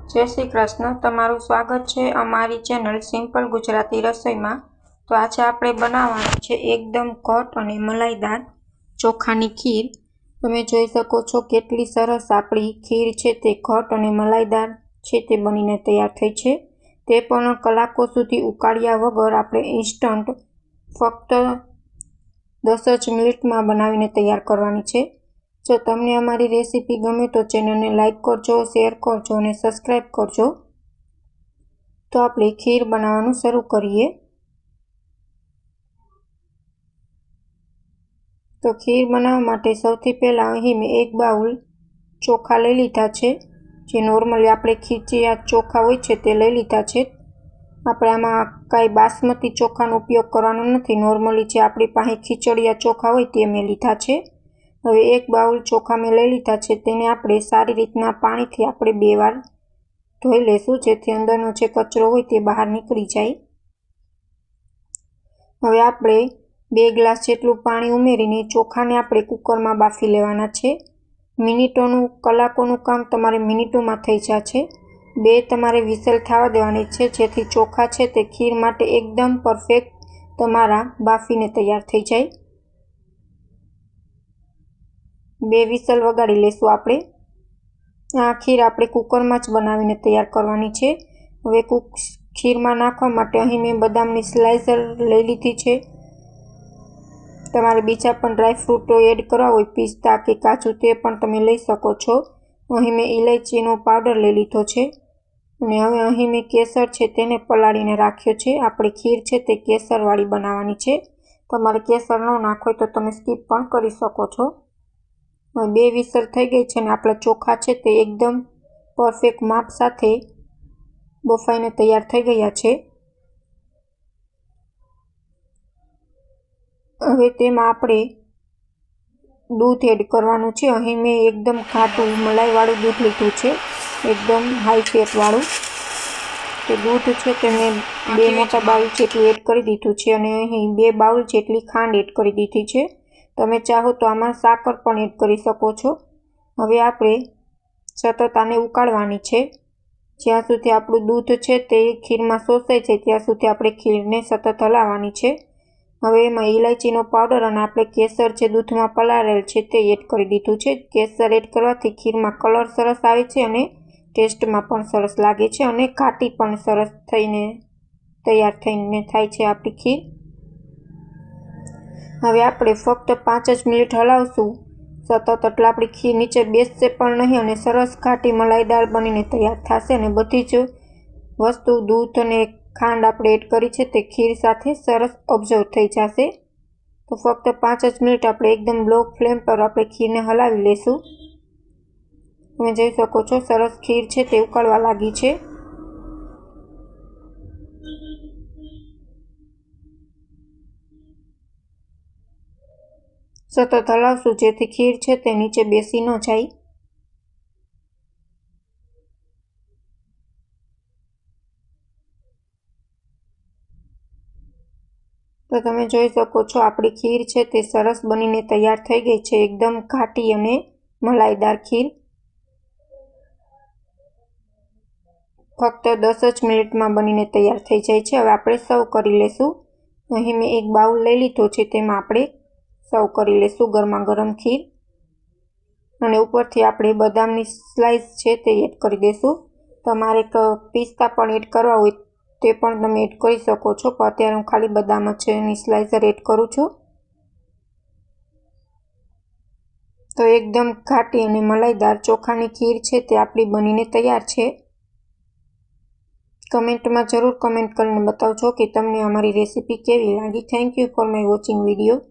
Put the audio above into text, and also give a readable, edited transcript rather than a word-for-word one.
જય શ્રી કૃષ્ણ, તમારું સ્વાગત છે અમારી ચેનલ સિમ્પલ ગુજરાતી રસોઈમાં। તો આજે આપણે બનાવવાની છે એકદમ ઘટ અને મલાઈદાર ચોખાની ખીર। તમે જોઈ શકો છો કેટલી સરસ આપણી ખીર છે તે ઘટ અને મલાઈદાર છે તે બનીને તૈયાર થઈ છે। તે પણ કલાકો સુધી ઉકાળ્યા વગર આપણે ઇન્સ્ટન્ટ ફક્ત 10 જ મિનિટમાં બનાવીને તૈયાર કરવાની છે। જો તમને અમારી રેસીપી ગમે તો ચેનલને લાઇક કરજો, શેર કરજો અને સબસ્ક્રાઈબ કરજો। તો આપણે ખીર બનાવવાનું શરૂ કરીએ। તો ખીર બનાવવા માટે સૌથી પહેલાં અહીં મેં 1 બાઉલ ચોખા લઈ લીધા છે। જે નોર્મલી આપણે ખીચિયા ચોખા હોય છે તે લઈ લીધા છે। આપણે આમાં કાંઈ બાસમતી ચોખાનો ઉપયોગ કરવાનો નથી, નોર્મલી જે આપણી પાસે ખીચડિયા ચોખા હોય તે મેં લીધા છે। હવે 1 બાઉલ ચોખા મેં લઈ લીધા છે, તેને આપણે સારી રીતના પાણીથી આપણે 2 વાર ધોઈ લેશું, જેથી અંદરનો જે કચરો હોય તે બહાર નીકળી જાય। હવે આપણે 2 ગ્લાસ જેટલું પાણી ઉમેરીને ચોખાને આપણે કુકરમાં બાફી લેવાના છે। મિનિટોનું, કલાકોનું કામ તમારે મિનિટોમાં થઈ જશે। 2 તમારે વિસલ થવા દેવાની છે, જેથી ચોખા છે તે ખીર માટે એકદમ પરફેક્ટ તમારા બાફીને તૈયાર થઈ જાય। 2 વિસલ વગાડી લેશું આપણે। આ ખીર આપણે કુકરમાં જ બનાવીને તૈયાર કરવાની છે। હવે ખીરમાં નાખવા માટે અહીં મેં બદામની સ્લાઇસર લઈ લીધી છે। તમારે બીજા પણ ડ્રાયફ્રૂટો એડ કરવા હોય, પિસ્તા કે કાજુ, તે પણ તમે લઈ શકો છો। અહીં મેં ઇલાયચીનો પાવડર લઈ લીધો છે અને હવે અહીં મેં કેસર છે તેને પલાળીને રાખ્યો છે। આપણે ખીર છે તે કેસરવાળી બનાવવાની છે। તમારે કેસર ન નાખો તો તમે સ્કીપ પણ કરી શકો છો। 2 વિસલ થઈ ગઈ છે અને આપણા ચોખા છે તે એકદમ પરફેક્ટ માપ સાથે બફાઈને તૈયાર થઈ ગયા છે। હવે તેમાં આપણે દૂધ એડ કરવાનું છે। અહીં મેં એકદમ ઘાટું મલાઈવાળું દૂધ લીધું છે, એકદમ હાઈ ફેટવાળું। તો દૂધ છે તે મેં 2 મોટા બાઉલ જેટલું એડ કરી દીધું છે અને અહીં 2 બાઉલ જેટલી ખાંડ એડ કરી દીધી છે। તમે ચાહો તો આમાં સાકર પણ એડ કરી શકો છો। હવે આપણે સતત આને ઉકાળવાની છે, જ્યાં સુધી આપણું દૂધ છે તે ખીરમાં શોષાઈ જાય ત્યાં સુધી આપણે ખીરને સતત હલાવવાની છે। હવે એમાં ઇલાયચીનો પાવડર અને આપણે કેસર જે દૂધમાં પલાળેલ છે તે એડ કરી દીધું છે। કેસર એડ કરવાથી ખીરમાં કલર સરસ આવે છે અને ટેસ્ટમાં પણ સરસ લાગે છે અને ઘાટી પણ સરસ થઈને તૈયાર થઈને થાય છે આપણી ખીર। હવે આપણે ફક્ત 5 જ મિનિટ હલાવશું સતત, એટલે આપણી ખીર નીચે બેસશે પણ નહીં અને સરસ ઘાટી મલાઈદાર બનીને તૈયાર થશે અને બધી જ વસ્તુ, દૂધ અને ખાંડ આપણે એડ કરી છે તે ખીર સાથે સરસ ઓબ્ઝર્વ થઈ જશે। તો ફક્ત 5 જ મિનિટ આપણે એકદમ લો ફ્લેમ પર આપણે ખીરને હલાવી લેશું। તમે જોઈ શકો છો સરસ ખીર છે તે ઉકળવા લાગી છે। સતત હલાવશું જેથી ખીર છે તે નીચે બેસી ન જાય। તો તમે જોઈ શકો છો આપણી ખીર છે તે સરસ બનીને તૈયાર થઈ ગઈ છે, એકદમ ઘાટી અને મલાઈદાર ખીર। ફક્ત 10 જ મિનિટમાં બનીને તૈયાર થઈ જાય છે। હવે આપણે સર્વ કરી લેશું। અહીં મેં 1 બાઉલ લઈ લીધો છે, તેમાં આપણે સર્વ કરી લેશું ગરમા ગરમ ખીર અને ઉપરથી આપણે બદામની સ્લાઇસ છે તે એડ કરી દઈશું। તમારે પિસ્તા પણ એડ કરવા હોય તે પણ તમે એડ કરી શકો છો, પણ અત્યારે હું ખાલી બદામ છે એની સ્લાઇસર એડ કરું છું। તો એકદમ ઘાટી અને મલાઈદાર ચોખાની ખીર છે તે આપણી બનીને તૈયાર છે। કમેન્ટમાં જરૂર કમેન્ટ કરીને બતાવજો કે તમને અમારી રેસીપી કેવી લાગી। Thank you for my watching video.